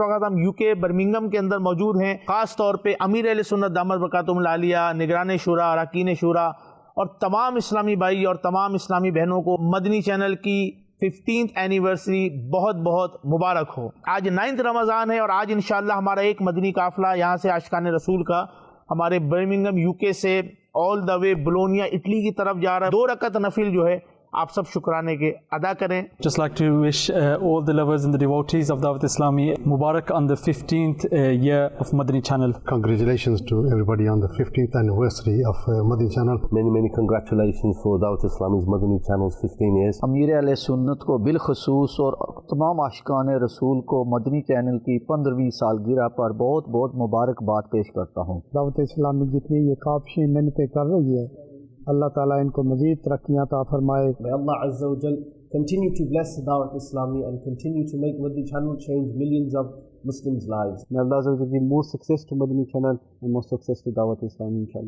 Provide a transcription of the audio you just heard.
वक्त हम UK Birmingham के अंदर मौजूद हैं। ख़ास तौर पे अमीर अहले सुन्नत दामद बरकातुहुम आलिया, निगरान शुरा, अरकान शुरा और तमाम इस्लामी भाई और तमाम इस्लामी बहनों को मदनी चैनल की 15th एनिवर्सरी बहुत बहुत मुबारक हो। आज 9th रमज़ान है और आज इंशाअल्लाह हमारा एक मदनी काफ़िला यहाँ से आशिकाने रसूल का हमारे बर्मिंघम यूके से all the way Bologna Italy की तरफ जा रहा है। 2 रकत नफिल जो है आप सब शुक्राने के अदा करें। Just like to wish all the lovers and the devotees of Dawateislami Mubarak on the 15th year of Madani Channel. Congratulations to everybody on the 15th anniversary of Madani Channel. Many congratulations for Dawateislami's Madani Channel's 15 years. अमीर अहले सुन्नत को बिलखसूस और तमाम आशिकान रसूल को Madani channel की 15वीं सालगिरह पर बहुत बहुत मुबारकबाद पेश करता हूँ। दावत-ए-इस्लामी जितनी ये काफ़ी मेहनतें कर रही है, अल्लाह ताला इनको मज़ीद तरक्कियाँ अता फरमाए। May Allah Azza wa Jal continue to bless Dawat-Islami and continue to make Madani Channel change millions of Muslims' lives. May Allah Azza wa Jal give more success to Madani Channel and more success to Dawat-Islami, inshallah.